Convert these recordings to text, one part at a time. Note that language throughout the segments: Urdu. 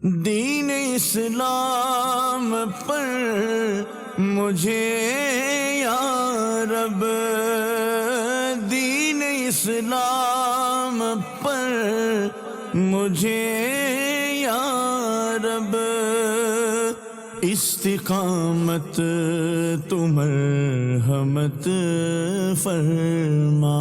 دین اسلام پر مجھے یا رب، دین اسلام پر مجھے یا رب، استقامت تو مرحمت فرما۔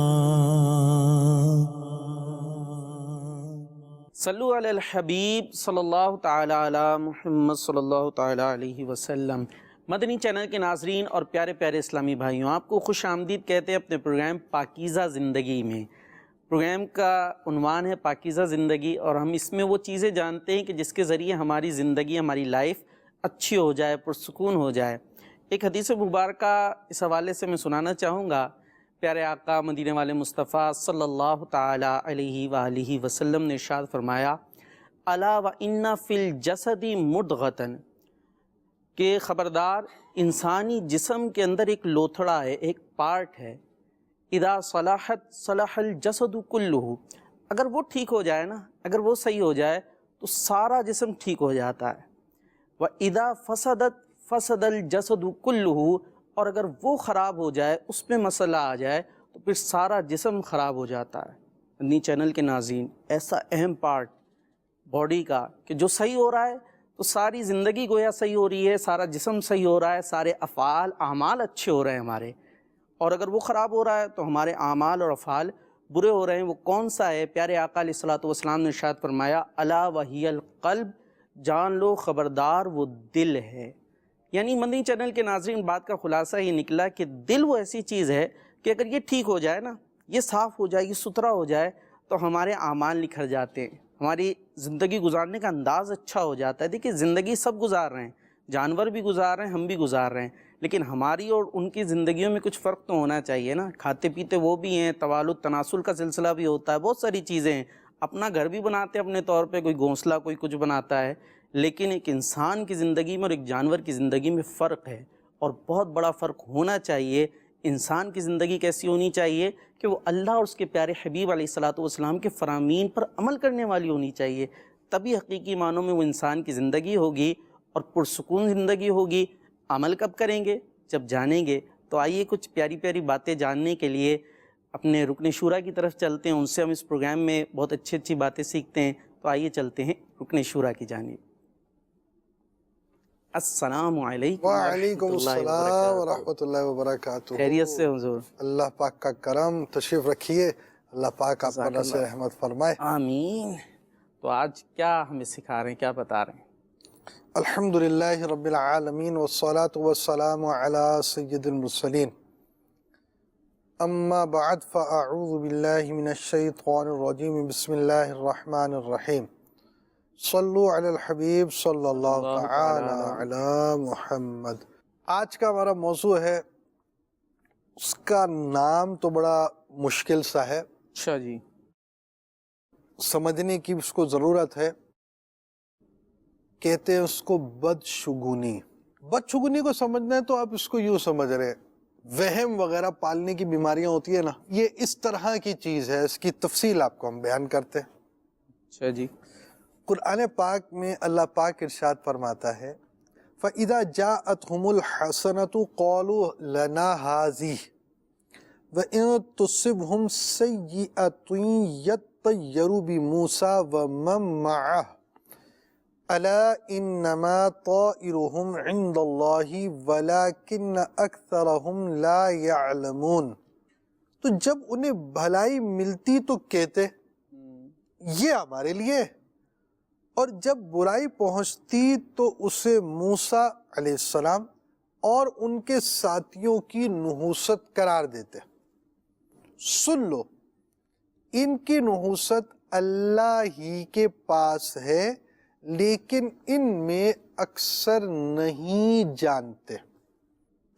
صلو علی الحبیب صلی اللہ تعالی علی محمد صلی اللہ تعالی علیہ وسلم۔ مدنی چینل کے ناظرین اور پیارے پیارے اسلامی بھائیوں، آپ کو خوش آمدید کہتے ہیں اپنے پروگرام پاکیزہ زندگی میں۔ پروگرام کا عنوان ہے پاکیزہ زندگی، اور ہم اس میں وہ چیزیں جانتے ہیں کہ جس کے ذریعے ہماری زندگی، ہماری لائف اچھی ہو جائے، پرسکون ہو جائے۔ ایک حدیث مبارکہ اس حوالے سے میں سنانا چاہوں گا۔ پیارے آقا مدینے والے مصطفیٰ صلی اللہ تعالی علیہ وآلہ وسلم نے ارشاد فرمایا، الا وان فی الجسد مضغۃ، کہ خبردار انسانی جسم کے اندر ایک لوتھڑا ہے، ایک پارٹ ہے، اذا صلحت صلح الجسد کلہ، اگر وہ ٹھیک ہو جائے نا، اگر وہ صحیح ہو جائے تو سارا جسم ٹھیک ہو جاتا ہے، وَإِذَا فَسَدَتْ فَسَدَ الْجَسَدُ كُلُّهُ، اور اگر وہ خراب ہو جائے، اس میں مسئلہ آ جائے تو پھر سارا جسم خراب ہو جاتا ہے۔ مدنی چینل کے ناظرین، ایسا اہم پارٹ باڈی کا کہ جو صحیح ہو رہا ہے تو ساری زندگی گویا صحیح ہو رہی ہے، سارا جسم صحیح ہو رہا ہے، سارے افعال اعمال اچھے ہو رہے ہیں ہمارے، اور اگر وہ خراب ہو رہا ہے تو ہمارے اعمال اور افعال برے ہو رہے ہیں۔ وہ کون سا ہے؟ پیارے آقا علیہ الصلوۃ والسلام نے ارشاد فرمایا، الا وہی القلب، جان لو خبردار وہ دل ہے۔ یعنی مدنی چینل کے ناظرین، بات کا خلاصہ یہ نکلا کہ دل وہ ایسی چیز ہے کہ اگر یہ ٹھیک ہو جائے نا، یہ صاف ہو جائے، یہ ستھرا ہو جائے تو ہمارے اعمال نکھر جاتے ہیں، ہماری زندگی گزارنے کا انداز اچھا ہو جاتا ہے۔ دیکھیے زندگی سب گزار رہے ہیں، جانور بھی گزار رہے ہیں، ہم بھی گزار رہے ہیں، لیکن ہماری اور ان کی زندگیوں میں کچھ فرق تو ہونا چاہیے نا۔ کھاتے پیتے وہ بھی ہیں، توالد تناسل کا سلسلہ بھی ہوتا ہے، بہت ساری چیزیں ہیں، اپنا گھر بھی بناتے ہیں اپنے طور پہ، کوئی گھونسلہ کوئی کچھ بناتا ہے، لیکن ایک انسان کی زندگی میں اور ایک جانور کی زندگی میں فرق ہے، اور بہت بڑا فرق ہونا چاہیے۔ انسان کی زندگی کیسی ہونی چاہیے کہ وہ اللہ اور اس کے پیارے حبیب علیہ الصلوۃ والسلام کے فرامین پر عمل کرنے والی ہونی چاہیے، تبھی حقیقی معنوں میں وہ انسان کی زندگی ہوگی اور پرسکون زندگی ہوگی۔ عمل کب کریں گے؟ جب جانیں گے۔ تو آئیے کچھ پیاری پیاری باتیں جاننے کے لیے اپنے رکن شورا کی طرف چلتے ہیں، ان سے ہم اس پروگرام میں بہت اچھی اچھی باتیں سیکھتے ہیں۔ تو آئیے چلتے ہیں رکن شورا کی جانب۔ السلام علیکم وعلیکم السلام ورحمۃ اللہ وبرکاتہ۔ خیریت سے حضور؟ اللہ پاک کا کرم، تشریف رکھیے، اللہ پاک آپ پر نصر رحمت فرمائے، آمین۔ تو آج کیا ہمیں سکھا رہے ہیں، کیا بتا رہے ہیں؟ الحمدللہ رب العالمین والصلاة والسلام علی سید المرسلین، اما بعد فاعوذ باللہ من الشیطان الرجیم، بسم اللہ الرحمن الرحیم، صلو علی الحبیب صلی اللہ تعالی علی محمد۔ آج کا ہمارا موضوع ہے، اس کا نام تو بڑا مشکل سا ہے، اچھا جی، سمجھنے کی اس کو ضرورت ہے۔ کہتے ہیں اس کو بدشگونی۔ بدشگونی کو سمجھنا ہے تو آپ اس کو یوں سمجھ رہے ہیں، وہم وغیرہ پالنے کی بیماریاں ہوتی ہیں نا، یہ اس طرح کی چیز ہے، اس کی تفصیل آپ کو ہم بیان کرتے ہیں۔ اچھا جی۔ قرآن پاک میں اللہ پاک ارشاد فرماتا ہے، فَإِذَا جَاءَتْهُمُ الْحَسَنَةُ قَالُوا لَنَا هَٰذِهِ وَإِن تُصِبْهُمْ سَيِّئَةٌ يَطَّيَّرُوا بِمُوسَىٰ وَمَن مَّعَهُ أَلَا إِنَّمَا طَائِرُهُمْ عِندَ اللَّهِ وَلَٰكِنَّ أَكْثَرَهُمْ لَا يَعْلَمُونَ۔ تو جب انہیں بھلائی ملتی تو کہتے یہ ہمارے لیے، اور جب برائی پہنچتی تو اسے موسیٰ علیہ السلام اور ان کے ساتھیوں کی نحوست قرار دیتے۔ سن لو، ان کی نحوست اللہ ہی کے پاس ہے، لیکن ان میں اکثر نہیں جانتے۔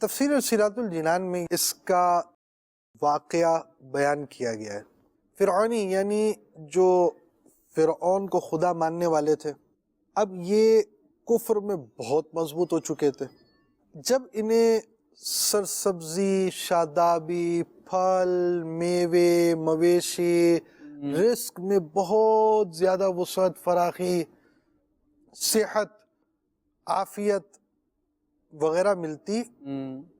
تفسیر سراج الجنان میں اس کا واقعہ بیان کیا گیا ہے۔ فرعونی یعنی جو فرعون کو خدا ماننے والے تھے، اب یہ کفر میں بہت مضبوط ہو چکے تھے۔ جب انہیں سرسبزی، شادابی، پھل، میوے، مویشی، رزق میں بہت زیادہ وسعت فراخی، صحت عافیت وغیرہ ملتی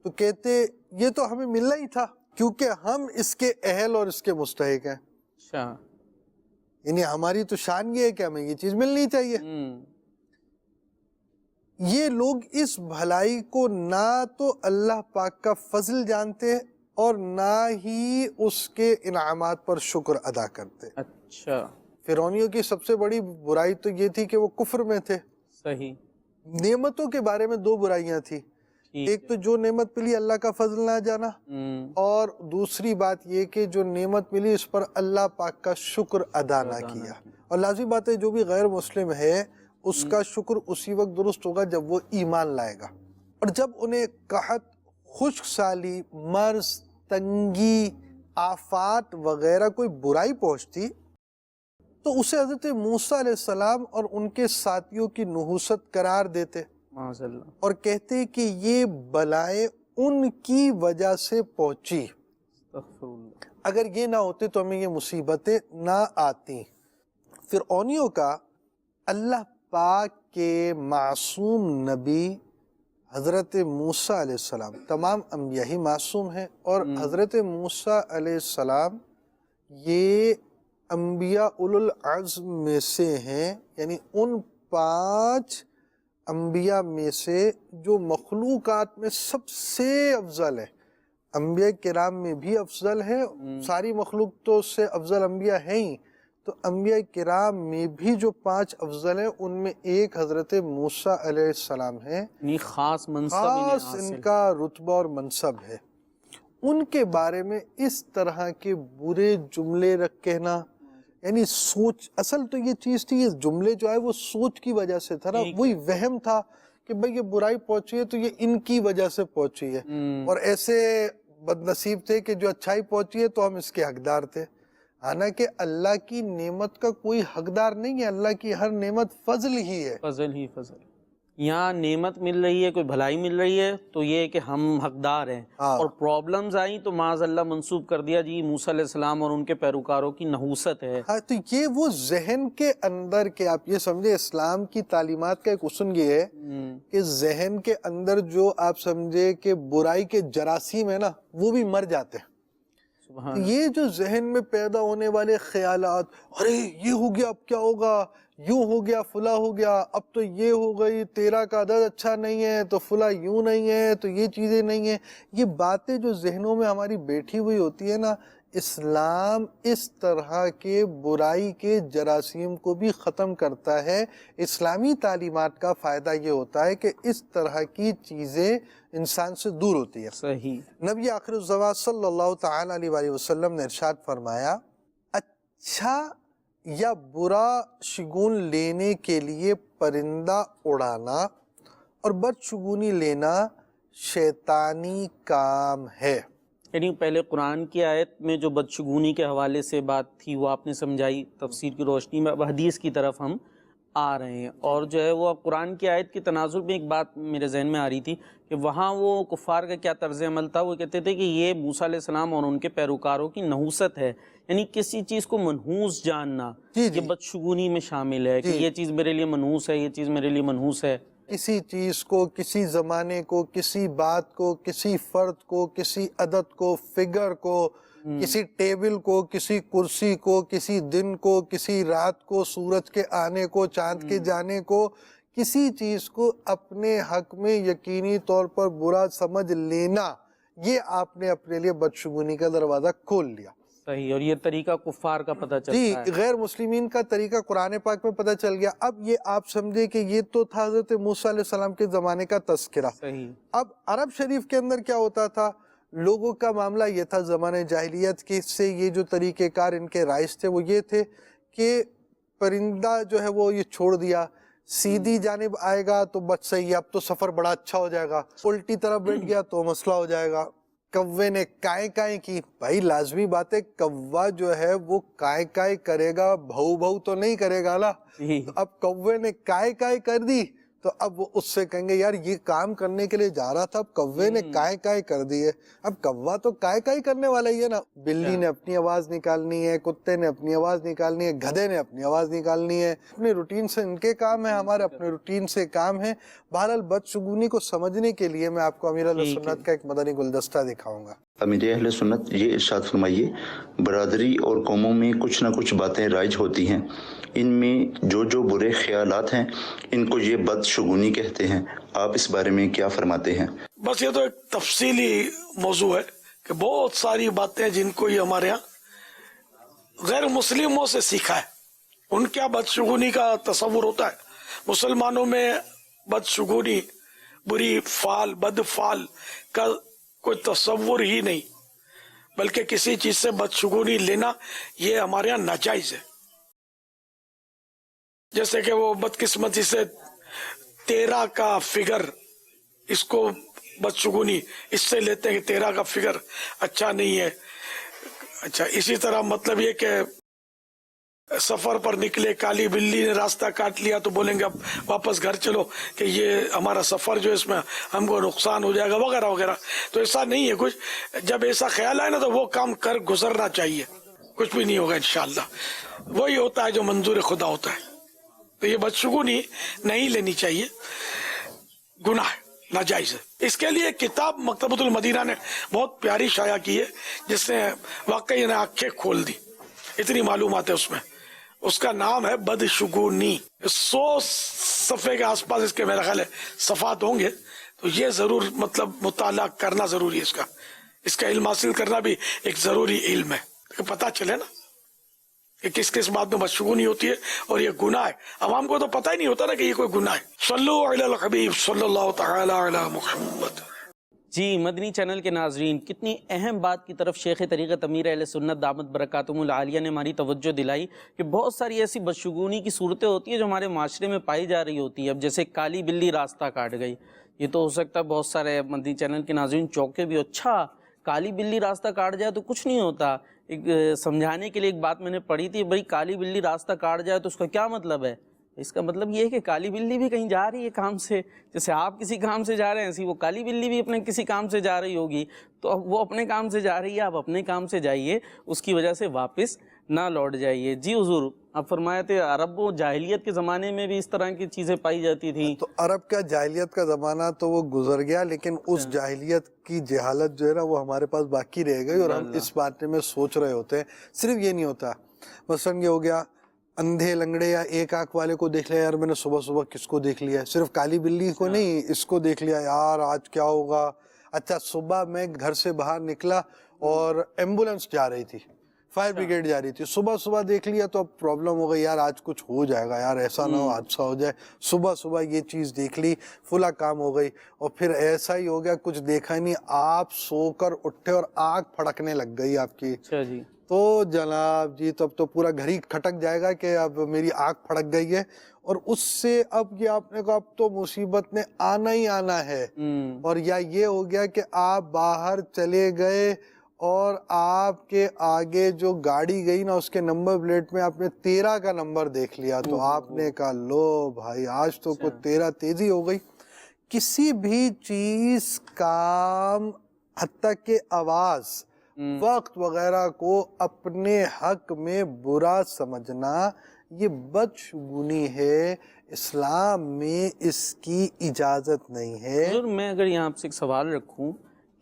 تو کہتے یہ تو ہمیں ملنا ہی تھا کیونکہ ہم اس کے اہل اور اس کے مستحق ہیں، اچھا، یعنی ہماری تو شان یہ ہے کہ ہمیں یہ چیز ملنی چاہیے۔ یہ لوگ اس بھلائی کو نہ تو اللہ پاک کا فضل جانتے اور نہ ہی اس کے انعامات پر شکر ادا کرتے۔ اچھا، فرعونیوں کی سب سے بڑی برائی تو یہ تھی کہ وہ کفر میں تھے۔ صحیح، نعمتوں کے بارے میں دو برائیاں تھیں، ایک تو جو نعمت ملی اللہ کا فضل نہ جانا، اور دوسری بات یہ کہ جو نعمت ملی اس پر اللہ پاک کا شکر ادا نہ کیا۔ اور لازمی بات ہے جو بھی غیر مسلم ہے اس کا شکر اسی وقت درست ہوگا جب وہ ایمان لائے گا۔ اور جب انہیں قحط، خشک سالی، مرض، تنگی، آفات وغیرہ کوئی برائی پہنچتی تو اسے حضرت موسیٰ علیہ السلام اور ان کے ساتھیوں کی نحوست قرار دیتے اور کہتے کہ یہ بلائیں ان کی وجہ سے پہنچی، اگر یہ نہ ہوتے تو ہمیں یہ مصیبتیں نہ آتی۔ فرعونیوں کا اللہ پاک کے معصوم نبی حضرت موسیٰ علیہ السلام، تمام انبیاء ہی معصوم ہیں، اور حضرت موسیٰ علیہ السلام یہ انبیاء اولو العزم میں سے ہیں، یعنی ان 5 انبیاء میں سے جو مخلوقات میں سب سے افضل ہے۔ انبیاء کرام میں بھی افضل ہے، ساری مخلوق تو اس سے افضل انبیاء ہیں ہی، تو انبیاء کرام میں بھی جو 5 افضل ہیں ان میں ایک حضرت موسیٰ علیہ السلام ہیں، خاص منصب خاص ان کا رتبہ اور منصب ہے۔ ان کے بارے میں اس طرح کے برے جملے رکھ کہنا، یعنی سوچ، اصل تو یہ چیز تھی، یہ جملے جو ہے وہ سوچ کی وجہ سے تھا نا، وہی وہم تھا کہ بھئی یہ برائی پہنچی ہے تو یہ ان کی وجہ سے پہنچی ہے، اور ایسے بد نصیب تھے کہ جو اچھائی پہنچی ہے تو ہم اس کے حقدار تھے، حالانکہ اللہ کی نعمت کا کوئی حقدار نہیں ہے، اللہ کی ہر نعمت فضل ہی ہے، فضل ہی فضل۔ یہاں نعمت مل رہی ہے، کوئی بھلائی مل رہی ہے تو یہ ہے کہ ہم حقدار ہیں، اور پرابلمز آئیں تو معاذ اللہ منسوب کر دیا جی موسیٰ علیہ السلام اور ان کے پیروکاروں کی نحوست ہے۔ ہاں، تو یہ وہ ذہن کے اندر کے آپ یہ سمجھے، اسلام کی تعلیمات کا ایک اصول یہ ہے کہ ذہن کے اندر جو آپ سمجھے کہ برائی کے جراثیم ہے نا وہ بھی مر جاتے ہیں۔ یہ جو ذہن میں پیدا ہونے والے خیالات، ارے یہ ہو گیا اب کیا ہوگا، یوں ہو گیا فلاں ہو گیا، اب تو یہ ہو گئی، تیرا کا عدد اچھا نہیں ہے تو فلاں یوں نہیں ہے تو یہ چیزیں نہیں ہیں، یہ باتیں جو ذہنوں میں ہماری بیٹھی ہوئی ہوتی ہے نا، اسلام اس طرح کے برائی کے جراثیم کو بھی ختم کرتا ہے۔ اسلامی تعلیمات کا فائدہ یہ ہوتا ہے کہ اس طرح کی چیزیں انسان سے دور ہوتی ہے۔ صحیح۔ نبی آخر الزمان صلی اللہ تعالی علیہ وآلہ وسلم نے ارشاد فرمایا، اچھا یا برا شگون لینے کے لیے پرندہ اڑانا اور بدشگونی لینا شیطانی کام ہے۔ یعنی پہلے قرآن کی آیت میں جو بدشگونی کے حوالے سے بات تھی وہ آپ نے سمجھائی تفسیر کی روشنی میں، اب حدیث کی طرف ہم آ رہے ہیں، اور جو ہے وہ قرآن کی آیت کی تناظر میں ایک بات میرے ذہن میں آ رہی تھی کہ وہاں وہ کفار کا کیا طرز عمل تھا، وہ کہتے تھے کہ یہ موسیٰ علیہ السلام اور ان کے پیروکاروں کی نحوست ہے، یعنی کسی چیز کو منحوس جاننا یہ بدشگونی میں شامل ہے کہ یہ چیز میرے لیے منحوس ہے، یہ چیز میرے لیے منحوس ہے۔ کسی چیز کو، کسی زمانے کو، کسی بات کو، کسی فرد کو، کسی عدد کو، فگر کو، کسی ٹیبل کو، کسی کرسی کو، کسی دن کو، کسی رات کو، سورج کے آنے کو، چاند کے جانے کو، کسی چیز کو اپنے حق میں یقینی طور پر برا سمجھ لینا، یہ آپ نے اپنے لیے بدشگونی کا دروازہ کھول لیا۔ صحیح، اور یہ طریقہ کفار کا پتہ چلتا ہے، جی، غیر مسلمین کا طریقہ قرآن پاک میں پتہ چل گیا۔ اب یہ آپ سمجھے کہ یہ تو تھا حضرت موسیٰ علیہ السلام کے زمانے کا تذکرہ۔ صحیح۔ اب عرب شریف کے اندر کیا ہوتا تھا، لوگوں کا معاملہ یہ تھا زمانے جاہلیت کے سے یہ جو طریقہ کار ان کے رائج تھے وہ یہ تھے کہ پرندہ جو ہے وہ یہ چھوڑ دیا، سیدھی جانب آئے گا تو بس صحیح ہے، اب تو سفر بڑا اچھا ہو جائے گا، الٹی طرف بیٹھ گیا تو مسئلہ ہو جائے گا۔ کوے نے کائیں کائیں کی، بھائی لازمی بات ہے کوا جو ہے وہ کائیں کائیں کرے گا، بھو بھو تو نہیں کرے گا نا۔ اب کوے نے کائیں کائیں کر دی تو اب وہ اس سے کہیں گے یار یہ کام کرنے کے لیے جا رہا تھا، اب کوے نے کائے کائے کر دی ہے. اب کوا تو کائے کائے کرنے والا ہی ہے نا. بلی نے اپنی آواز نکالنی ہے، کتے نے اپنی آواز نکالنی ہے، گدھے نے اپنی آواز نکالنی ہے. اپنے روٹین سے ان کے کام ہے، ہمارے اپنے روٹین سے کام ہے. بہرحال بدشگونی کو سمجھنے کے لیے میں آپ کو امیر اہل سنت کا ایک مدنی گلدستہ دکھاؤں گا. امیر اہل سنت یہ ارشاد فرمائیے، برادری اور قوموں میں کچھ نہ کچھ باتیں رائج ہوتی ہیں، ان میں جو برے خیالات ہیں ان کو یہ بدشگونی کہتے ہیں. آپ اس بارے میں کیا فرماتے ہیں؟ بس یہ تو ایک تفصیلی موضوع ہے کہ بہت ساری باتیں جن کو یہ ہمارے ہاں غیر مسلموں سے سیکھا ہے. ان کیا بدشگونی کا تصور ہوتا ہے. مسلمانوں میں بدشگونی، بری فعل، بد فعل کا کوئی تصور ہی نہیں، بلکہ کسی چیز سے بدشگونی لینا یہ ہمارے یہاں ناجائز ہے. جیسے کہ وہ بدقسمتی سے 13 کا فگر، اس کو بدشگونی اس سے لیتے ہیں کہ 13 کا فگر اچھا نہیں ہے. اچھا، اسی طرح مطلب یہ کہ سفر پر نکلے، کالی بلی نے راستہ کاٹ لیا تو بولیں گے اب واپس گھر چلو کہ یہ ہمارا سفر جو اس میں ہم کو نقصان ہو جائے گا وغیرہ وغیرہ. تو ایسا نہیں ہے کچھ. جب ایسا خیال آئے نا تو وہ کام کر گزرنا چاہیے، کچھ بھی نہیں ہوگا انشاءاللہ. وہی ہوتا ہے جو منظور خدا ہوتا ہے. تو یہ بدشگونی نہیں لینی چاہیے، گناہ ہے، ناجائز ہے. اس کے لیے کتاب مکتبۃ المدینہ نے بہت پیاری شائع کی ہے، جس نے واقعی آنکھیں کھول دی. اتنی معلومات ہے اس میں. اس کا نام ہے بدشگونی. 100 صفحے کے آس پاس اس کے میرا خیال ہے صفحات ہوں گے. تو یہ ضرور مطلب مطالعہ کرنا ضروری ہے. اس کا علم حاصل کرنا بھی ایک ضروری علم ہے کہ پتہ چلے نا کہ کس کس بات میں بدشگونی ہوتی ہے اور یہ گناہ ہے. عوام کو تو پتہ ہی نہیں ہوتا نا کہ یہ کوئی گناہ ہے. صلو علی الحبیب صلی اللہ تعالی علی محمد. جی مدنی چینل کے ناظرین، کتنی اہم بات کی طرف شیخ طریقت امیر اہل سنت دامت برکاتہم العالیہ نے ہماری توجہ دلائی کہ بہت ساری ایسی بدشگونی کی صورتیں ہوتی ہیں جو ہمارے معاشرے میں پائی جا رہی ہوتی ہے. اب جیسے کالی بلی راستہ کاٹ گئی، یہ تو ہو سکتا ہے بہت سارے مدنی چینل کے ناظرین چوکے بھی. اچھا، کالی بلی راستہ کاٹ جائے تو کچھ نہیں ہوتا. ایک سمجھانے کے لیے ایک بات میں نے پڑھی تھی، بھائی کالی بلی راستہ کاٹ جائے تو اس کا کیا مطلب ہے؟ اس کا مطلب یہ ہے کہ کالی بلی بھی کہیں جا رہی ہے کام سے. جیسے آپ کسی کام سے جا رہے ہیں، ایسی وہ کالی بلی بھی اپنے کسی کام سے جا رہی ہوگی. تو اب وہ اپنے کام سے جا رہی ہے، آپ اپنے کام سے جائیے، اس کی وجہ سے واپس نہ لوٹ جائیے. جی حضور، آپ فرمایا تھے عرب و جاہلیت کے زمانے میں بھی اس طرح کی چیزیں پائی جاتی تھیں. تو عرب کا جاہلیت کا زمانہ تو وہ گزر گیا، لیکن اس جاہلیت کی جہالت جو ہے نا وہ ہمارے پاس باقی رہ گئی، اور ہم اس بارے میں سوچ رہے ہوتے ہیں. صرف یہ نہیں ہوتا، مثلا یہ ہو گیا اندھے لنگڑے یا ایک آنکھ والے کو دیکھ لیا، یار میں نے صبح صبح کس کو دیکھ لیا. صرف کالی بلی کو نہیں، اس کو دیکھ لیا، یار آج کیا ہوگا. اچھا، صبح میں گھر سے باہر نکلا اور ایمبولنس جا رہی تھی، فائر بریگیڈ جا رہی تھی، صبح صبح دیکھ لیا تو اب پرابلم ہو گئی، یار آج کچھ ہو جائے گا، یار ایسا نہ ہو حادثہ ہو جائے. صبح صبح یہ چیز دیکھ لی، فلا کام ہو گئی. اور پھر ایسا ہی ہو گیا، کچھ دیکھا ہی نہیں، آپ سو کر اٹھے اور آنکھ پھڑکنے لگ گئی آپ کی. اچھا جی، تو جناب جی تب تو پورا گھر ہی کھٹک جائے گا کہ اب میری آنکھ پھڑک گئی ہے. اور اس سے اب یہ آپ نے کہا اب تو مصیبت نے آنا ہی آنا ہے. اور یا یہ ہو گیا کہ آپ باہر چلے گئے اور آپ کے آگے جو گاڑی گئی نا اس کے نمبر پلیٹ میں آپ نے 13 کا نمبر دیکھ لیا، تو آپ نے کہا لو بھائی آج تو کوئی 13 تیزی ہو گئی. کسی بھی چیز، کام، حتیٰ کہ آواز، وقت وغیرہ کو اپنے حق میں برا سمجھنا یہ بدشگونی ہے. اسلام میں اس کی اجازت نہیں ہے. حضور میں اگر یہاں آپ سے ایک سوال رکھوں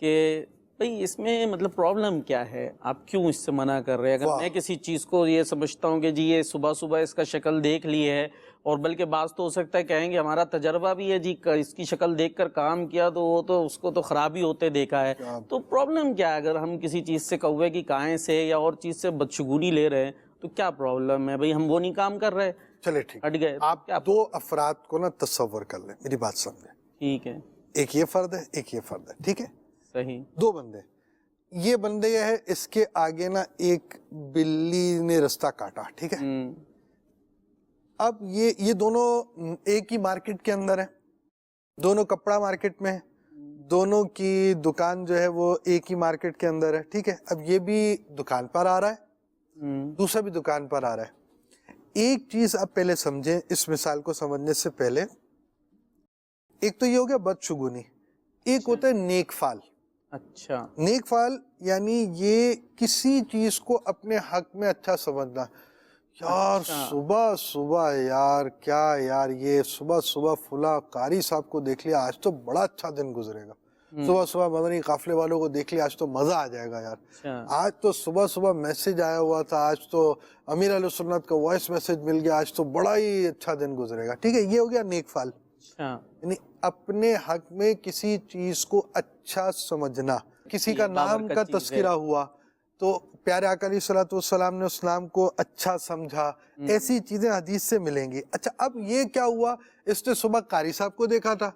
کہ بھئی اس میں مطلب پرابلم کیا ہے، آپ کیوں اس سے منع کر رہے ہیں؟ اگر میں کسی چیز کو یہ سمجھتا ہوں کہ جی یہ صبح صبح اس کا شکل دیکھ لی ہے، اور بلکہ بعض تو ہو سکتا ہے کہیں گے ہمارا تجربہ بھی ہے جی اس کی شکل دیکھ کر کام کیا تو وہ تو اس کو تو خرابی ہوتے دیکھا ہے. تو پرابلم کیا ہے اگر ہم کسی چیز سے کوے کی کائیں سے یا اور چیز سے بدشگونی لے رہے ہیں تو کیا پرابلم ہے؟ بھئی ہم وہ نہیں کام کر رہے، چلے ٹھیک، ہٹ گئے. آپ دو افراد کو نا تصور کر لیں، میری بات سمجھیں. ٹھیک ہے، ایک یہ فرد ہے، ایک یہ فرد ہے، ٹھیک ہے، صحیح. 2 بندے. یہ بندے یہ ہے، اس کے آگے نا ایک بلی نے رستہ کاٹا، ٹھیک ہے. اب یہ دونوں ایک ہی مارکیٹ کے اندر ہیں، دونوں کپڑا مارکیٹ میں ہیں، دونوں کی دکان جو ہے وہ ایک ہی مارکیٹ کے اندر ہے، ٹھیک ہے. اب یہ بھی دکان پر آ رہا ہے، دوسرا بھی دکان پر آ رہا ہے. ایک چیز آپ پہلے سمجھیں، اس مثال کو سمجھنے سے پہلے ایک تو یہ ہو گیا بدشگونی، ایک ہوتا ہے نیک فال۔ اچھا، نیک فال یعنی یہ کسی چیز کو اپنے حق میں اچھا سمجھنا، یار صبح صبح یار کیا یار یہ صبح صبح فلاں قاری صاحب کو دیکھ لیا، آج تو بڑا اچھا دن گزرے گا، صبح صبح مدنی قافلے والوں کو دیکھ لیا، آج تو مزہ آ جائے گا یار، آج تو صبح صبح میسج آیا ہوا تھا، آج تو امیر علیہ سنت کا وائس میسج مل گیا، آج تو بڑا ہی اچھا دن گزرے گا، ٹھیک ہے، یہ ہو گیا نیک فال۔ یعنی اپنے حق میں کسی چیز کو اچھا سمجھنا، کسی کا نام کا تذکرہ ہوا تو پیارے آقا علیہ الصلوۃ والسلام نے اس نام کو اچھا سمجھا، ایسی چیزیں حدیث سے ملیں گی۔ اچھا اب یہ کیا ہوا، اس نے صبح قاری صاحب کو دیکھا تھا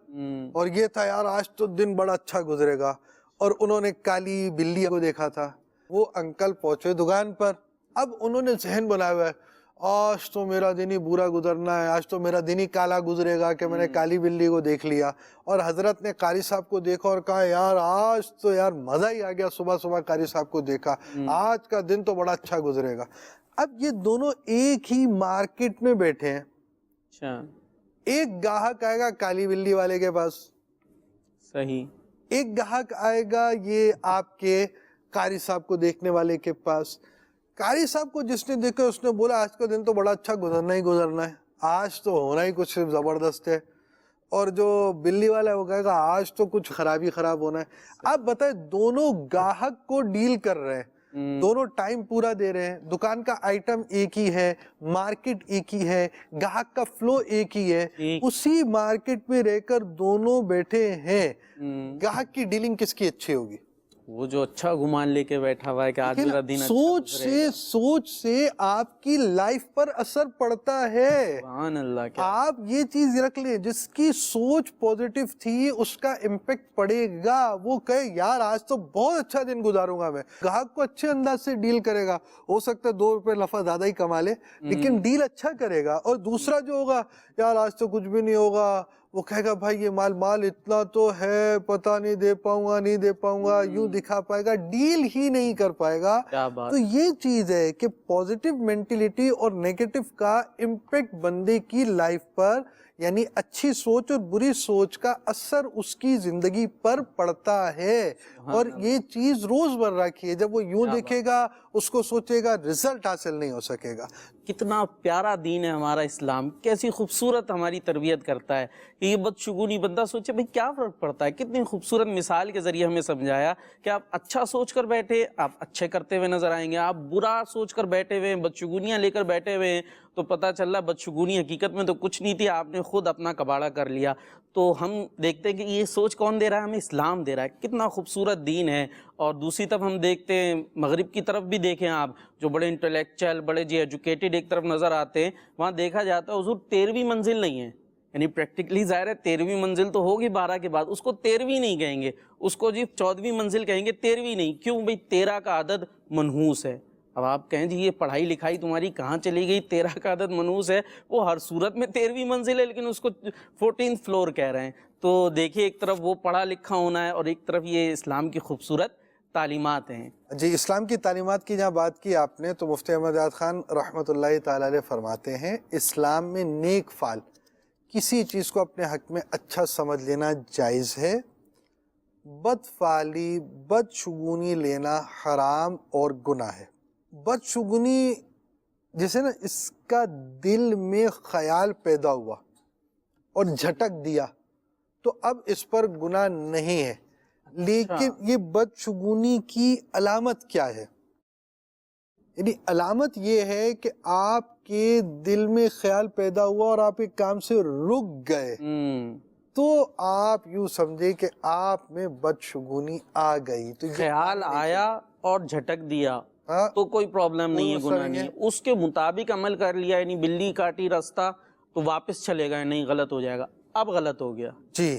اور یہ تھا یار آج تو دن بڑا اچھا گزرے گا، اور انہوں نے کالی بلی کو دیکھا تھا، وہ انکل پہنچے دکان پر، اب انہوں نے ذہن بنایا ہوا ہے آج تو میرا دن ہی برا گزرنا ہے، آج تو میرا دن ہی کالا گزرے گا کہ میں نے کالی بلی کو دیکھ لیا، اور حضرت نے قاری صاحب کو دیکھا اور کہا یار آج تو یار مزہ ہی آ گیا، صبح صبح قاری صاحب کو دیکھا، آج کا دن تو بڑا اچھا گزرے گا۔ اب یہ دونوں ایک ہی مارکیٹ میں بیٹھے ہیں، ایک گاہک آئے گا کالی بلی والے کے پاس، صحیح، ایک گاہک آئے گا یہ آپ کے قاری صاحب کو دیکھنے والے کے پاس۔ قاری صاحب کو جس نے دیکھا اس نے بولا آج کا دن تو بڑا اچھا گزرنا ہی گزرنا ہے، آج تو ہونا ہی کچھ زبردست ہے، اور جو بلی والا ہے وہ کہے گا آج تو کچھ خراب ہونا ہے۔ آپ بتائیں دونوں گاہک کو ڈیل کر رہے ہیں، دونوں ٹائم پورا دے رہے ہیں، دکان کا آئٹم ایک ہی ہے، مارکیٹ ایک ہی ہے، گاہک کا فلو ایک ہی ہے، اسی مارکیٹ میں رہ کر دونوں بیٹھے ہیں، گاہک کی ڈیلنگ کس کی اچھی ہوگی؟ وہ جو اچھا گمان لے کے بیٹھا ہوا ہے کہ آج میرا دن سوچ سے آپ کی لائف پر اثر پڑتا ہے۔ سبحان اللہ، آپ یہ چیز رکھ لیں، جس کی سوچ پوزیٹیو تھی اس کا امپیکٹ پڑے گا، وہ کہے یار آج تو بہت اچھا دن گزاروں گا میں، گاہک کو اچھے انداز سے ڈیل کرے گا، ہو سکتا ہے 2 روپے نفع زیادہ ہی کما لے لیکن ڈیل اچھا کرے گا۔ اور دوسرا جو ہوگا یار آج تو کچھ بھی نہیں ہوگا، وہ کہے گا بھائی یہ مال اتنا تو ہے، پتہ نہیں دے پاؤں گا، یوں دکھا پائے گا، ڈیل ہی نہیں کر پائے گا۔ تو یہ چیز ہے کہ پوزیٹیو مینٹلٹی اور نیگیٹو کا امپیکٹ بندے کی لائف پر، یعنی اچھی سوچ اور بری سوچ کا اثر اس کی زندگی پر پڑتا ہے، اور یہ چیز روز مرہ کی ہے، جب وہ یوں دیکھے گا اس کو سوچے گا رزلٹ حاصل نہیں ہو سکے گا۔ کتنا پیارا دین ہے ہمارا اسلام، کیسی خوبصورت ہماری تربیت کرتا ہے کہ یہ بدشگونی بندہ سوچے بھئی کیا فرق پڑتا ہے، کتنی خوبصورت مثال کے ذریعے ہمیں سمجھایا کہ آپ اچھا سوچ کر بیٹھے آپ اچھے کرتے ہوئے نظر آئیں گے، آپ برا سوچ کر بیٹھے ہوئے ہیں، بدشگونیاں لے کر بیٹھے ہوئے ہیں تو پتہ چل رہا بدشگونی حقیقت میں تو کچھ نہیں تھی، آپ نے خود اپنا کباڑہ کر لیا۔ تو ہم دیکھتے ہیں کہ یہ سوچ کون دے رہا ہے، ہمیں اسلام دے رہا ہے، کتنا خوبصورت دین ہے۔ اور دوسری طرف ہم دیکھتے ہیں مغرب کی طرف بھی دیکھیں آپ، جو بڑے انٹلیکچوئل بڑے ایجوکیٹڈ ایک طرف نظر آتے ہیں، وہاں دیکھا جاتا ہے حضور 13ویں منزل نہیں ہے، یعنی پریکٹیکلی ظاہر ہے 13ویں منزل تو ہوگی 12 کے بعد، اس کو 13ویں نہیں کہیں گے، اس کو جی 14ویں منزل کہیں گے، 13ویں نہیں۔ کیوں بھئی 13 کا عدد منحوس ہے۔ اب آپ کہیں جی یہ پڑھائی لکھائی تمہاری کہاں چلی گئی، 13 کا عدد منحوس ہے، وہ ہر صورت میں 13ویں منزل ہے لیکن اس کو 14th فلور کہہ رہے ہیں۔ تو دیکھیے ایک طرف وہ پڑھا لکھا ہونا ہے اور ایک طرف یہ اسلام کی خوبصورت تعلیمات ہیں۔ جی اسلام کی تعلیمات کی جہاں بات کی آپ نے تو مفتی احمد یاد خان رحمۃ اللہ تعالی علیہ فرماتے ہیں اسلام میں نیک فعل، کسی چیز کو اپنے حق میں اچھا سمجھ لینا جائز ہے، بد فعلی بدشگونی لینا حرام اور گناہ ہے۔ بدشگونی جیسے نا اس کا دل میں خیال پیدا ہوا اور جھٹک دیا تو اب اس پر گناہ نہیں ہے، لیکن یہ بدشگونی کی علامت کیا ہے؟ یعنی علامت یہ ہے کہ آپ کے دل میں خیال پیدا ہوا اور آپ ایک کام سے رک گئے تو آپ یوں سمجھے کہ آپ میں بدشگونی آ گئی، تو خیال آیا اور جھٹک دیا تو کوئی پرابلم نہیں ہے، گناہ نہیں ہے، اس کے مطابق عمل کر لیا، یعنی بلی کاٹی رستہ تو واپس چلے گا، نہیں غلط ہو جائے گا، اب غلط ہو گیا۔ جی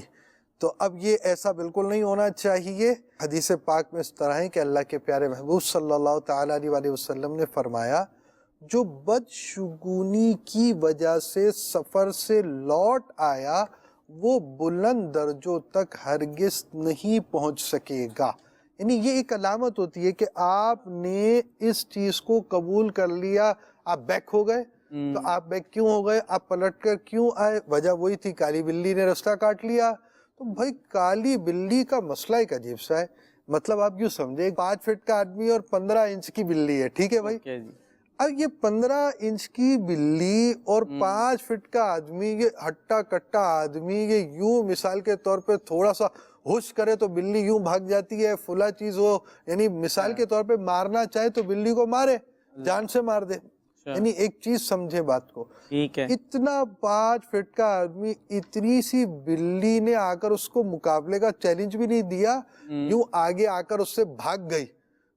تو اب یہ ایسا بالکل نہیں ہونا چاہیے۔ حدیث پاک میں اس طرح ہے کہ اللہ کے پیارے محبوب صلی اللہ تعالیٰ علیہ وسلم نے فرمایا جو بدشگونی کی وجہ سے سفر سے لوٹ آیا وہ بلند درجوں تک ہرگز نہیں پہنچ سکے گا۔ یعنی یہ ایک علامت ہوتی ہے کہ آپ نے اس چیز کو قبول کر لیا، آپ بیک ہو گئے تو آپ بیک کیوں ہو گئے, آپ پلٹ کر کیوں آئے؟ وجہ وہی تھی, کالی بلی نے راستہ کاٹ لیا. تو بھائی کالی بلی کا مسئلہ ایک عجیب سا ہے. مطلب آپ یوں سمجھے 5 فٹ کا آدمی اور 15 انچ کی بلی ہے, ٹھیک ہے بھائی. اب یہ 15 انچ کی بلی اور 5 فٹ کا آدمی, یہ ہٹا کٹا آدمی, یہ یوں مثال کے طور پہ تھوڑا سا ہوش کرے تو بلی یوں بھاگ جاتی ہے, فلا چیز ہو, یعنی مثال کے طور پہ مارنا چاہے تو بلی کو مارے, جان سے مار دے. یعنی ایک چیز سمجھے بات کو, اتنا 5 فٹ کا آدمی, اتنی سی بلی نے آ کر اس کو مقابلے کا چیلنج بھی نہیں دیا, یوں آگے آ کر اس سے بھاگ گئی.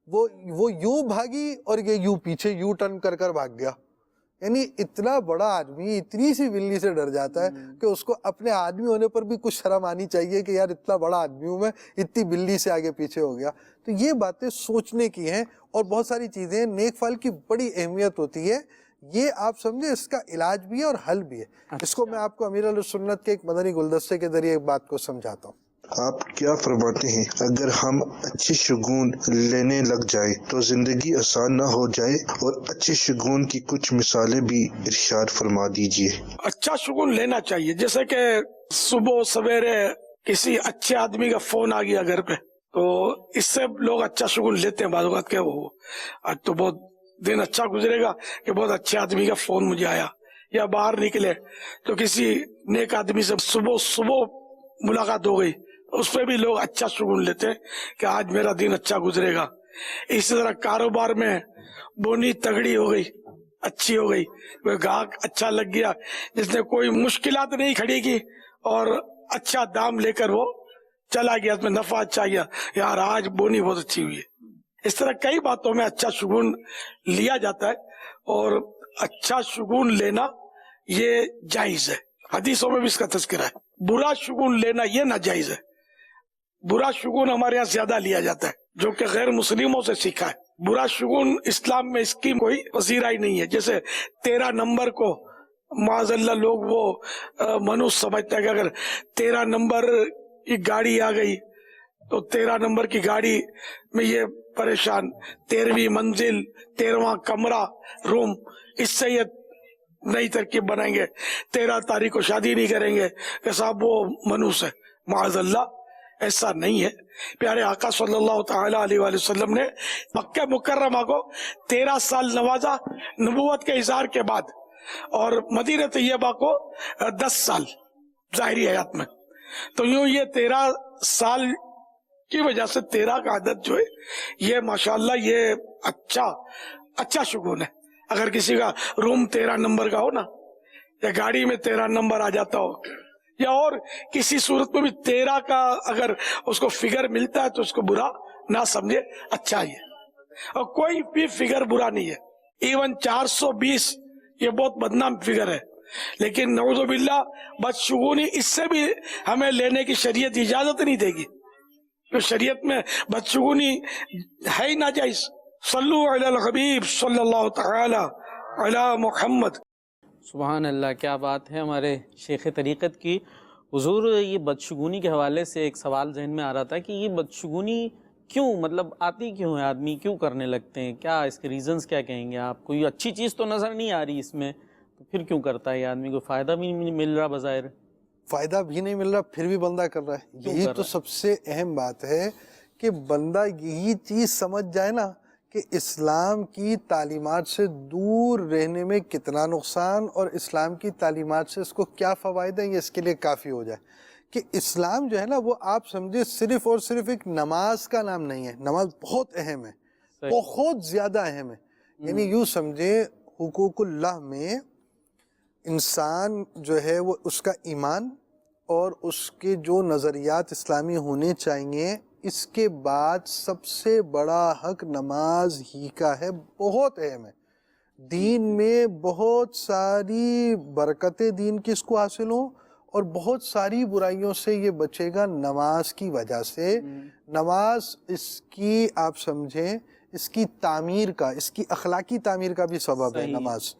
وہ یوں بھاگی اور یہ یوں پیچھے یوں ٹرن کر کر بھاگ گیا. یعنی اتنا بڑا آدمی اتنی سی بلی سے ڈر جاتا ہے کہ اس کو اپنے آدمی ہونے پر بھی کچھ شرم آنی چاہیے کہ یار اتنا بڑا آدمی ہوں میں, اتنی بلی سے آگے پیچھے ہو گیا. تو یہ باتیں سوچنے کی ہیں, اور بہت ساری چیزیں نیک فعل کی بڑی اہمیت ہوتی ہے. یہ آپ سمجھے اس کا علاج بھی ہے اور حل بھی ہے. اس کو میں آپ کو امیر السنت کے ایک مدنی گلدستے کے ذریعے ایک بات کو سمجھاتا ہوں. آپ کیا فرماتے ہیں, اگر ہم اچھے شگون لینے لگ جائیں تو زندگی آسان نہ ہو جائے؟ اور اچھے شگون کی کچھ مثالیں بھی ارشاد فرما دیجئے. اچھا شگون لینا چاہیے, جیسے کہ صبح سویرے کسی اچھے آدمی کا فون آ گیا گھر پہ, تو اس سے لوگ اچھا شگون لیتے ہیں. بعض اوقات کہ وہ آج تو بہت دن اچھا گزرے گا کہ بہت اچھے آدمی کا فون مجھے آیا, یا باہر نکلے تو کسی نیک آدمی سے صبح ملاقات ہو گئی, اس پہ بھی لوگ اچھا شگون لیتے ہیں کہ آج میرا دن اچھا گزرے گا. اسی طرح کاروبار میں بونی تگڑی ہو گئی, اچھی ہو گئی, کوئی گاہک اچھا لگ گیا جس نے کوئی مشکلات نہیں کھڑی کی اور اچھا دام لے کر وہ چلا گیا, اس میں نفع اچھا گیا, یار آج بونی بہت اچھی ہوئی ہے. اس طرح کئی باتوں میں اچھا شگون لیا جاتا ہے, اور اچھا شگون لینا یہ جائز ہے. حدیثوں میں بھی اس کا تذکرہ ہے. برا شگون لینا یہ ناجائز ہے. برا شگون ہمارے یہاں زیادہ لیا جاتا ہے, جو کہ غیر مسلموں سے سیکھا ہے. برا شگون اسلام میں اس کی کوئی پذیرائی نہیں ہے. جیسے 13 نمبر کو معاذ اللہ لوگ وہ منوس سمجھتا ہے کہ اگر 13 نمبر کی گاڑی آ گئی تو 13 نمبر کی گاڑی میں یہ پریشان, 13ویں منزل 13واں کمرہ روم, اس سے یہ نئی ترکیب بنائیں گے, 13 تاریخ کو شادی نہیں کریں گے کہ صاحب وہ منوس ہے. معاذ اللہ ایسا نہیں ہے. پیارے آقا صلی اللہ تعالی علیہ وآلہ وسلم نے مکہ مکرمہ کو 13 سال نوازا نبوت کے اظہار کے بعد, اور مدینہ طیبہ کو 10 سال ظاہری حیات میں. تو یوں یہ 13 سال کی وجہ سے 13 کا عدد جو ہے یہ ماشاءاللہ یہ اچھا شگون ہے. اگر کسی کا روم 13 نمبر کا ہو نا, یا گاڑی میں 13 نمبر آ جاتا ہو, یا اور کسی صورت میں بھی 13 کا اگر اس کو فگر ملتا ہے تو اس کو برا نہ سمجھے, اچھا ہی ہے. اور کوئی بھی فگر برا نہیں ہے. ایون 420 یہ بہت بدنام فگر ہے, لیکن نعوذ باللہ بدشگونی اس سے بھی ہمیں لینے کی شریعت اجازت نہیں دے گی. تو شریعت میں بدشگونی ہے ہی ناجائز. صلو علی الحبیب صلی اللہ تعالی علی محمد. سبحان اللہ, کیا بات ہے ہمارے شیخ طریقت کی. حضور, یہ بدشگونی کے حوالے سے ایک سوال ذہن میں آ رہا تھا کہ یہ بدشگونی کیوں, مطلب آتی کیوں ہے, آدمی کیوں کرنے لگتے ہیں, کیا اس کے ریزنز کیا کہیں گے آپ؟ کوئی اچھی چیز تو نظر نہیں آ رہی اس میں, تو پھر کیوں کرتا ہے یہ آدمی؟ کو فائدہ بھی نہیں مل رہا, بظاہر فائدہ بھی نہیں مل رہا, پھر بھی بندہ کر رہا ہے. یہی تو سب سے اہم بات ہے کہ بندہ یہی چیز سمجھ جائے نا کہ اسلام کی تعلیمات سے دور رہنے میں کتنا نقصان اور اسلام کی تعلیمات سے اس کو کیا فوائد ہیں, یہ اس کے لیے کافی ہو جائے. کہ اسلام جو ہے نا وہ آپ سمجھے صرف اور صرف ایک نماز کا نام نہیں ہے. نماز بہت اہم ہے, بہت زیادہ اہم ہے. یعنی یوں سمجھے حقوق اللہ میں انسان جو ہے وہ اس کا ایمان اور اس کے جو نظریات اسلامی ہونے چاہیے, اس کے بعد سب سے بڑا حق نماز ہی کا ہے. بہت اہم ہے. دین میں بہت ساری برکتیں دین کی اس کو حاصل ہوں, اور بہت ساری برائیوں سے یہ بچے گا نماز کی وجہ سے. نماز اس کی آپ سمجھیں اس کی تعمیر کا, اس کی اخلاقی تعمیر کا بھی سبب ہے. نماز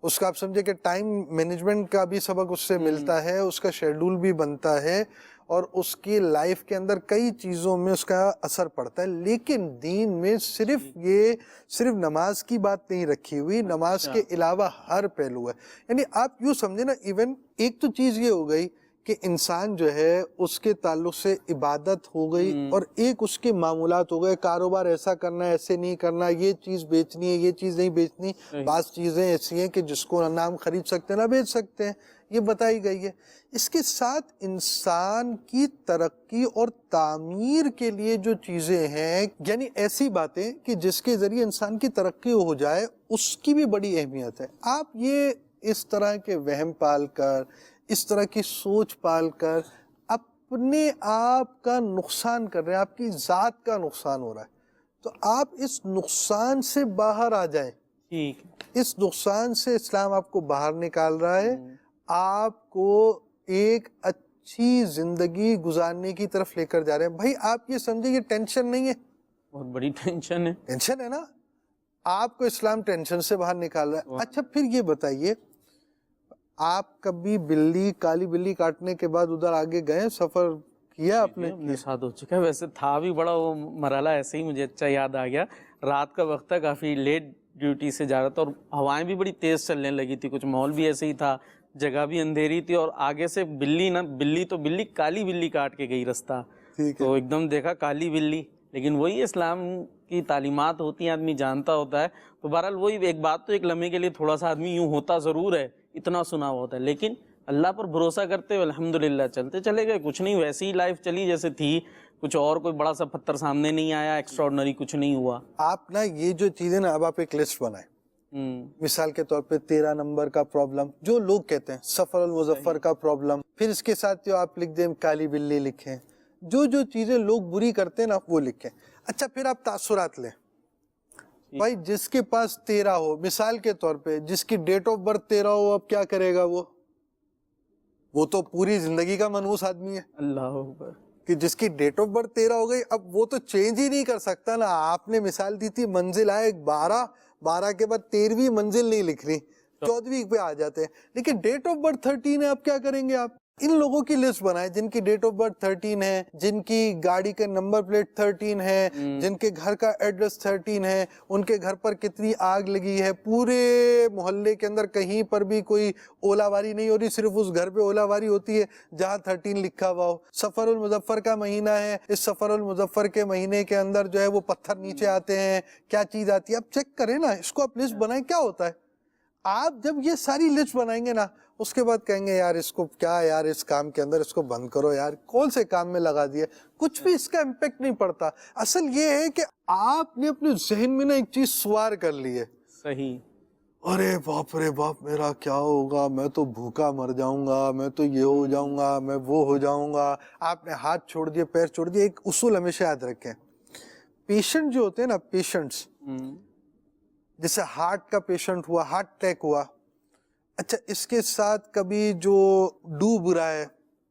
اس کا آپ سمجھے کہ ٹائم مینجمنٹ کا بھی سبق اس سے ملتا ہے, اس کا شیڈول بھی بنتا ہے, اور اس کی لائف کے اندر کئی چیزوں میں اس کا اثر پڑتا ہے، لیکن دین میں صرف نماز کی بات نہیں رکھی ہوئی، نماز کے علاوہ ہر پہلو ہے. یعنی آپ یوں سمجھے نا، ایون ایک تو چیز یہ ہو گئی کہ انسان جو ہے اس کے تعلق سے عبادت ہو گئی، اور ایک اس کے معمولات ہو گئے، کاروبار ایسا کرنا ہے، ایسے نہیں کرنا، یہ چیز بیچنی ہے، یہ چیز نہیں بیچنی. بعض چیزیں ایسی ہیں کہ جس کو نہ ہم خرید سکتے ہیں نہ بیچ سکتے ہیں، یہ بتائی گئی ہے. اس کے ساتھ انسان کی ترقی اور تعمیر کے لیے جو چیزیں ہیں، یعنی ایسی باتیں کہ جس کے ذریعے انسان کی ترقی ہو جائے، اس کی بھی بڑی اہمیت ہے. آپ یہ اس طرح کے وہم پال کر، اس طرح کی سوچ پال کر اپنے آپ کا نقصان کر رہے ہیں، آپ کی ذات کا نقصان ہو رہا ہے. تو آپ اس نقصان سے باہر آ جائیں. اس نقصان سے اسلام آپ کو باہر نکال رہا ہے، آپ کو ایک اچھی زندگی گزارنے کی طرف لے کر جا رہے ہیں. بھائی آپ یہ سمجھے یہ ٹینشن نہیں ہے، بہت بڑی ٹینشن ہے. ٹینشن ہے نا، آپ کو اسلام ٹینشن سے باہر نکال رہا ہے. اچھا پھر یہ بتائیے، آپ کبھی کالی بلی کاٹنے کے بعد ادھر آگے گئے، سفر کیا آپ نے؟ اپنے ساتھ ہو چکا ہے. ویسے تھا بھی بڑا وہ مرحلہ، ایسے ہی مجھے اچھا یاد آ گیا. رات کا وقت تھا، کافی لیٹ ڈیوٹی سے جا رہا تھا، اور ہوائیں بھی بڑی تیز چلنے لگی تھی، کچھ ماحول بھی ایسے ہی تھا، جگہ بھی اندھیری تھی، اور آگے سے بلی کالی بلی کاٹ کے گئی رستہ. تو ایک دم دیکھا کالی بلی، لیکن وہی اسلام کی تعلیمات ہوتی ہیں، آدمی جانتا ہوتا ہے. تو بہرحال وہی ایک بات، تو ایک لمحے کے لیے تھوڑا سا آدمی یوں ہوتا ضرور ہے، اتنا سنا ہوا ہوتا ہے، لیکن اللہ پر بھروسہ کرتے ہوئے الحمدللہ چلتے چلے گئے. کچھ نہیں، ویسی ہی لائف چلی جیسے تھی، کچھ اور کوئی بڑا سا پتھر سامنے نہیں آیا، ایکسٹراڈنری کچھ نہیں ہوا. آپ نا یہ جو چیزیں نا، اب آپ ایک لسٹ بنائیں. مثال کے طور پہ 13 نمبر کا پرابلم جو لوگ کہتے ہیں، سفر المظفر کا پرابلم، پھر اس کے ساتھ جو آپ لکھ دیں کالی بلی لکھیں، جو چیزیں لوگ بری کرتے ہیں نا وہ لکھیں. اچھا پھر آپ تاثرات لیں. بھائی جس کے پاس 13 ہو، مثال کے طور پہ جس کی ڈیٹ آف برتھ 13 ہو، اب کیا کرے گا وہ تو پوری زندگی کا منحوس آدمی ہے. اللہ اکبر. کہ جس کی ڈیٹ آف برتھ 13 ہو گئی، اب وہ تو چینج ہی نہیں کر سکتا نا. آپ نے مثال دی تھی منزل آئے 12 کے بعد 13ویں منزل نہیں لکھ رہی، 14ویں پہ آ جاتے ہیں. لیکن ڈیٹ آف برتھ 13 ہے، اب کیا کریں گے آپ؟ ان لوگوں کی لسٹ بنائیں جن کی ڈیٹ آف برتھ 13 ہے، جن کی گاڑی کا نمبر پلیٹ 13 ہے، جن کے گھر کا ایڈریس 13 ہے، ان کے گھر پر کتنی آگ لگی ہے، پورے محلے کے اندر کہیں پر بھی کوئی اولا واری نہیں ہو رہی، صرف اس گھر پہ اولا واری ہوتی ہے جہاں 13 لکھا ہوا ہو. سفر المظفر کا مہینہ ہے، اس سفر المظفر کے مہینے کے اندر جو ہے وہ پتھر نیچے آتے ہیں، کیا چیز آتی ہے. اب چیک کریں نا، اس کو آپ لسٹ بنائیں، کیا ہوتا ہے. آپ جب یہ ساری لسٹ بنائیں گے نا، اس کے بعد کہیں گے یار اس کو کیا، یار اس کام کے اندر اس کو بند کرو، یار کون سے کام میں لگا دیا، کچھ بھی اس کا امپیکٹ نہیں پڑتا. اصل یہ ہے کہ آپ نے اپنے ذہن میں نا ایک چیز سوار کر لی ہے. صحیح. ارے باپ رے باپ، میرا کیا ہوگا، میں تو بھوکا مر جاؤں گا، میں تو یہ ہو جاؤں گا، میں وہ ہو جاؤں گا. آپ نے ہاتھ چھوڑ دیے، پیر چھوڑ دیے. ایک اصول ہمیشہ یاد رکھیں، پیشنٹ جو ہوتے ہیں نا، پیشنٹس جیسے ہارٹ کا پیشنٹ ہوا، ہارٹ اٹیک ہوا، اچھا اس کے ساتھ کبھی جو ڈوب رہا ہے،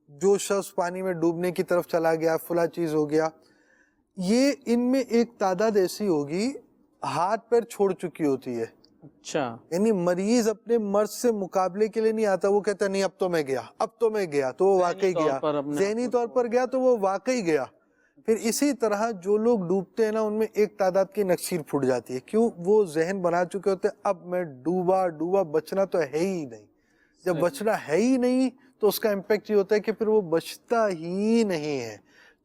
جو شخص پانی میں ڈوبنے کی طرف چلا گیا، فلاں چیز ہو گیا، یہ ان میں ایک تعداد ایسی ہوگی ہاتھ پیر چھوڑ چکی ہوتی ہے. اچھا. یعنی مریض اپنے مرض سے مقابلے کے لیے نہیں آتا، وہ کہتا نہیں اب تو میں گیا تو وہ واقعی گیا، ذہنی طور پر گیا تو وہ واقعی گیا. پھر اسی طرح جو لوگ ڈوبتے ہیں نا، ان میں ایک تعداد کی نکسیر پھوٹ جاتی ہے. کیوں؟ وہ ذہن بنا چکے ہوتے ہیں اب میں ڈوبا، بچنا تو ہے ہی نہیں. جب بچنا ہے ہی نہیں تو اس کا امپیکٹ یہ ہوتا ہے کہ پھر وہ بچتا ہی نہیں ہے.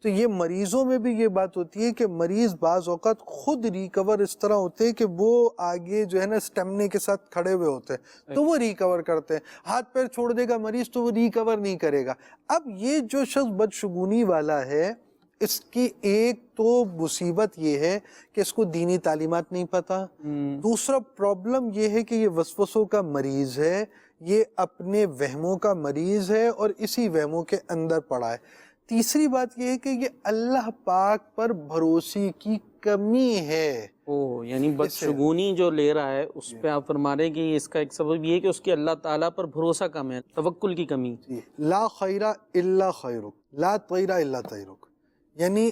تو یہ مریضوں میں بھی یہ بات ہوتی ہے کہ مریض بعض اوقات خود ریکور اس طرح ہوتے ہیں کہ وہ آگے جو ہے نا اسٹیمنے کے ساتھ کھڑے ہوئے ہوتے ہیں، تو وہ ریکور کرتے ہیں. ہاتھ پیر چھوڑ دے گا مریض تو وہ ریکور نہیں کرے گا. اب یہ جو شخص بدشگونی والا ہے، اس کی ایک تو مصیبت یہ ہے کہ اس کو دینی تعلیمات نہیں پتا. دوسرا پرابلم یہ ہے کہ یہ وسوسوں کا مریض ہے، یہ اپنے وہموں کا مریض ہے اور اسی وہموں کے اندر پڑا ہے. تیسری بات یہ ہے کہ یہ اللہ پاک پر بھروسے کی کمی ہے. یعنی بدشگونی جو لے رہا ہے اس پہ آپ فرما رہے ہیں کہ اس کا ایک سبب یہ ہے کہ اس کی اللہ تعالیٰ پر بھروسہ کم ہے، توکل کی کمی. لا خیر الا خیرک، لا طیر الا طیرک. یعنی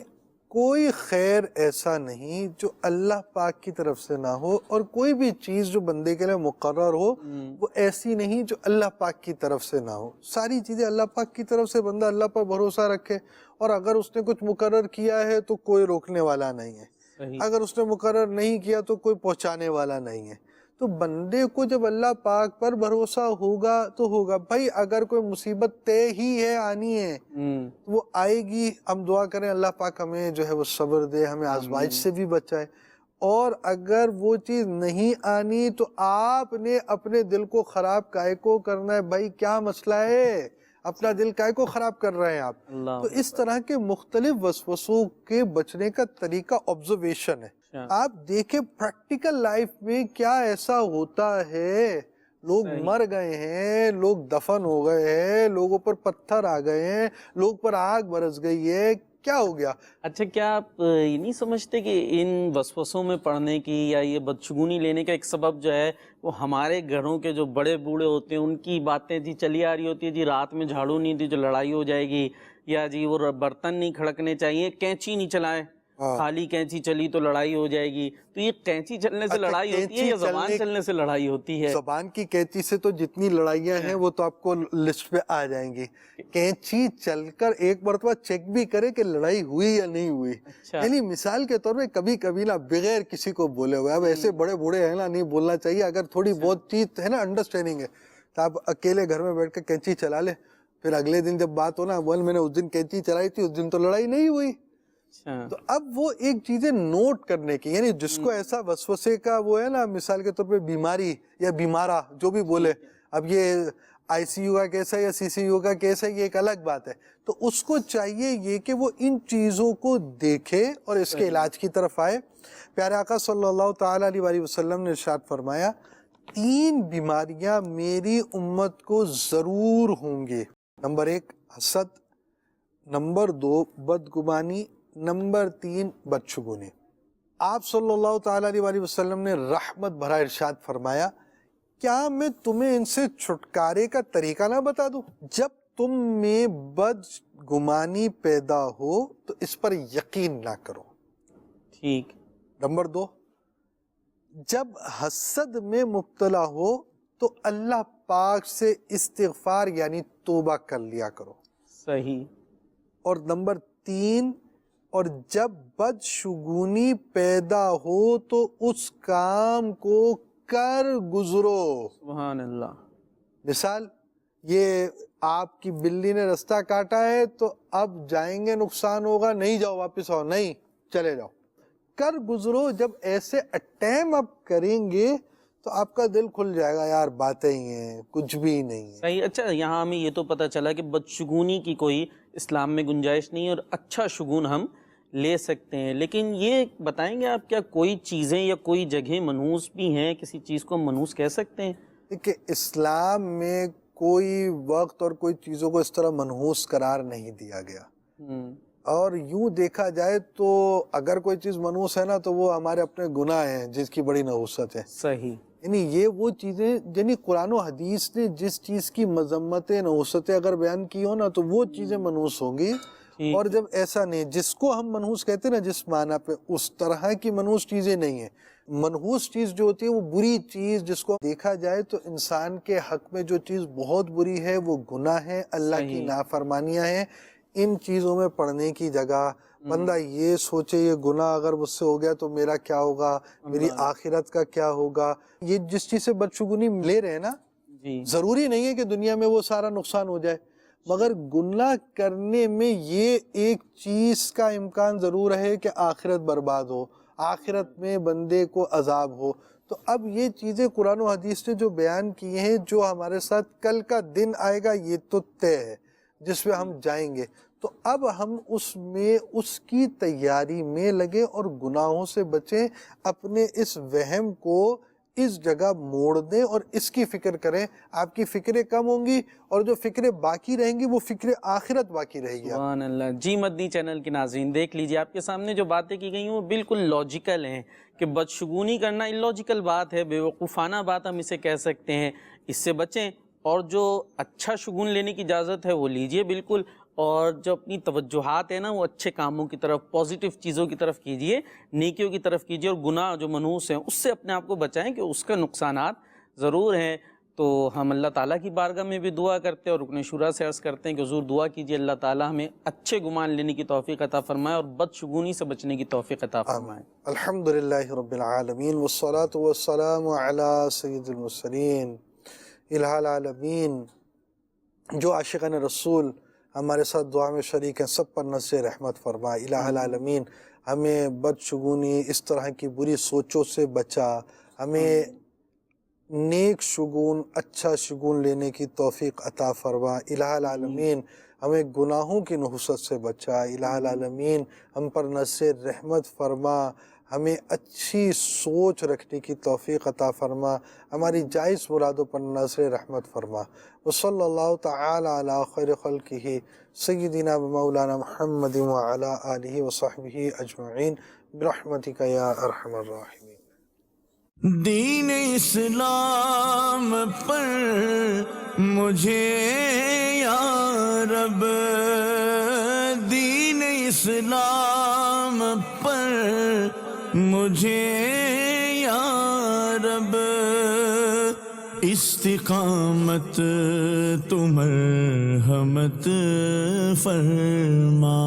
کوئی خیر ایسا نہیں جو اللہ پاک کی طرف سے نہ ہو، اور کوئی بھی چیز جو بندے کے لیے مقرر ہو وہ ایسی نہیں جو اللہ پاک کی طرف سے نہ ہو۔ ساری چیزیں اللہ پاک کی طرف سے، بندہ اللہ پر بھروسہ رکھے، اور اگر اس نے کچھ مقرر کیا ہے تو کوئی روکنے والا نہیں ہے، اگر اس نے مقرر نہیں کیا تو کوئی پہنچانے والا نہیں ہے۔ تو بندے کو جب اللہ پاک پر بھروسہ ہوگا تو ہوگا۔ بھائی اگر کوئی مصیبت طے ہی ہے، آنی ہے، وہ آئے گی، ہم دعا کریں اللہ پاک ہمیں جو ہے وہ صبر دے، ہمیں آزمائش سے بھی بچائے۔ اور اگر وہ چیز نہیں آنی تو آپ نے اپنے دل کو خراب کائے کو کرنا ہے؟ بھائی کیا مسئلہ ہے، اپنا دل کائے کو خراب کر رہے ہیں آپ؟ تو اس طرح کے مختلف وسوسوں کے بچنے کا طریقہ آبزرویشن ہے۔ آپ دیکھیں پریکٹیکل لائف میں کیا ایسا ہوتا ہے، لوگ مر گئے ہیں، لوگ دفن ہو گئے ہیں، لوگوں پر پتھر آ گئے ہیں، لوگ پر آگ برس گئی ہے، کیا ہو گیا؟ اچھا، کیا آپ یہ نہیں سمجھتے کہ ان وسوسوں میں پڑنے کی یا یہ بدشگونی لینے کا ایک سبب جو ہے وہ ہمارے گھروں کے جو بڑے بوڑھے ہوتے ہیں ان کی باتیں جی چلی آ رہی ہوتی ہے، جی رات میں جھاڑو نہیں دی جو لڑائی ہو جائے گی، یا جی وہ برتن نہیں کھڑکنے چاہیے، کینچی نہیں چلائیں، خالی کینچی چلی تو لڑائی ہو جائے گی۔ تو یہ کینچی چلنے سے لڑائی ہوتی ہے یا زبان چلنے سے لڑائی ہوتی ہے؟ زبان کی کینچی سے تو جتنی لڑائیاں ہیں وہ تو آپ کو لسٹ پہ آ جائیں گی۔ کینچی چل کر ایک مرتبہ چیک بھی کرے کہ لڑائی ہوئی یا نہیں ہوئی۔ یعنی مثال کے طور پہ کبھی کبھی نا بغیر کسی کو بولے ہوئے، اب ایسے بڑے بوڑھے ہیں نا، نہیں بولنا چاہیے، اگر تھوڑی بہت چیز ہے نا انڈرسٹینڈنگ ہے تو آپ اکیلے گھر میں بیٹھ کے کینچی چلا لے، پھر اگلے دن جب بات ہو نا بول میں نے اس دن کینچی چلائی تھی، اس دن تو لڑائی نہیں ہوئی۔ تو اب وہ ایک چیزیں نوٹ کرنے کی، یعنی جس کو ایسا وسوسے کا وہ ہے نا، مثال کے طور پہ بیماری یا بیمارہ جو بھی بولے، اب یہ آئی سی یو کا کیس ہے یا سی سی یو کا کیس ہے یہ ایک الگ بات ہے، تو اس کو چاہیے یہ کہ وہ ان چیزوں کو دیکھے اور اس کے علاج کی طرف آئے۔ پیارے آقا صلی اللہ تعالیٰ علیہ وسلم نے ارشاد فرمایا 3 بیماریاں میری امت کو ضرور ہوں گے۔ نمبر 1 حسد، نمبر 2 بدگمانی، نمبر 3 بدشگونی۔ آپ صلی اللہ تعالیٰ علیہ وسلم نے رحمت بھرا ارشاد فرمایا کیا میں تمہیں ان سے چھٹکارے کا طریقہ نہ بتا دوں؟ جب تم میں بدگمانی پیدا ہو تو اس پر یقین نہ کرو۔ ٹھیک۔ نمبر 2 جب حسد میں مبتلا ہو تو اللہ پاک سے استغفار یعنی توبہ کر لیا کرو۔ صحیح۔ اور نمبر 3 اور جب بدشگونی پیدا ہو تو اس کام کو کر گزرو۔ سبحان اللہ۔ مثال یہ آپ کی بلی نے رستہ کاٹا ہے تو اب جائیں گے نقصان ہوگا، نہیں جاؤ واپس آؤ، نہیں چلے جاؤ، کر گزرو۔ جب ایسے اٹیم آپ کریں گے تو آپ کا دل کھل جائے گا، یار باتیں ہی ہیں، کچھ بھی نہیں ہے۔ صحیح۔ اچھا، یہاں ہمیں یہ تو پتہ چلا کہ بدشگونی کی کوئی اسلام میں گنجائش نہیں اور اچھا شگون ہم لے سکتے ہیں، لیکن یہ بتائیں گے آپ کیا کوئی چیزیں یا کوئی جگہیں منحوس بھی ہیں، کسی چیز کو منحوس کہہ سکتے ہیں؟ کہ اسلام میں کوئی وقت اور کوئی چیزوں کو اس طرح منحوس قرار نہیں دیا گیا، اور یوں دیکھا جائے تو اگر کوئی چیز منحوس ہے نا تو وہ ہمارے اپنے گناہ ہیں جس کی بڑی نحوست ہے۔ صحیح۔ یعنی یہ وہ چیزیں یعنی قرآن و حدیث نے جس چیز کی مذمتیں نحوستیں اگر بیان کی ہو نا تو وہ چیزیں منحوس ہوں گی، اور جب ایسا نہیں، جس کو ہم منحوس کہتے ہیں نا جس معنی پہ، اس طرح کی منحوس چیزیں نہیں ہیں۔ منحوس چیز جو ہوتی ہے وہ بری چیز، جس کو دیکھا جائے تو انسان کے حق میں جو چیز بہت بری ہے وہ گناہ ہے، اللہ کی نافرمانیاں ہیں۔ ان چیزوں میں پڑھنے کی جگہ بندہ یہ سوچے یہ گناہ اگر مجھ سے ہو گیا تو میرا کیا ہوگا، میری آخرت کا کیا ہوگا۔ یہ جس چیز سے بدشگونی لے رہے ہیں نا، ضروری نہیں ہے کہ دنیا میں وہ سارا نقصان ہو جائے، مگر گناہ کرنے میں یہ ایک چیز کا امکان ضرور ہے کہ آخرت برباد ہو، آخرت میں بندے کو عذاب ہو۔ تو اب یہ چیزیں قرآن و حدیث نے جو بیان کی ہیں، جو ہمارے ساتھ کل کا دن آئے گا یہ تو طے ہے جس پہ ہم جائیں گے، تو اب ہم اس کی تیاری میں لگے اور گناہوں سے بچیں، اپنے اس وہم کو اس جگہ موڑ دیں اور اس کی فکر کریں۔ آپ کی فکریں کم ہوں گی اور جو فکریں باقی رہیں گی وہ فکر آخرت باقی رہے گی۔ سبحان اللہ۔ جی مدنی چینل کے ناظرین دیکھ لیجئے، آپ کے سامنے جو باتیں کی گئی ہیں وہ بالکل لاجیکل ہیں، کہ بدشگونی کرنا اللاجیکل بات ہے، بے وقوفانہ بات ہم اسے کہہ سکتے ہیں، اس سے بچیں، اور جو اچھا شگون لینے کی اجازت ہے وہ لیجئے بالکل، اور جو اپنی توجہات ہیں نا وہ اچھے کاموں کی طرف، پازیٹیو چیزوں کی طرف کیجئے، نیکیوں کی طرف کیجئے، اور گناہ جو منحوس ہیں اس سے اپنے آپ کو بچائیں کہ اس کے نقصانات ضرور ہیں۔ تو ہم اللہ تعالیٰ کی بارگاہ میں بھی دعا کرتے ہیں اور رکن شورا سے عرض کرتے ہیں کہ حضور دعا کیجئے اللہ تعالیٰ ہمیں اچھے گمان لینے کی توفیق عطا فرمائے اور بدشگونی سے بچنے کی توفیق عطا فرمائے۔ الحمدللہ رب العالمین والصلاة والسلام علی سید المرسلین الہ العالمین۔ جو عاشقان رسول ہمارے ساتھ دعا میں شریک ہیں سب پر نظر رحمت فرمائے۔ الہ العالمین ہمیں بدشگونی، اس طرح کی بری سوچوں سے بچا، ہمیں نیک شگون، اچھا شگون لینے کی توفیق عطا فرما۔ الہ العالمین ہمیں گناہوں کی نحوست سے بچا۔ الہ العالمین ہم پر نظر رحمت فرما، ہمیں اچھی سوچ رکھنے کی توفیق عطا فرما، ہماری جائز مرادوں پر نظر رحمت فرما۔ وصلی اللہ تعالی علی خیر خلقہ سیدنا و مولانا محمد وعلی آلہ وصحبہ اجمعین برحمتک یا ارحم الراحمین۔ دین اسلام پر مجھے یا رب، دین اسلام پر مجھے یا رب، استقامت تو مرحمت فرما۔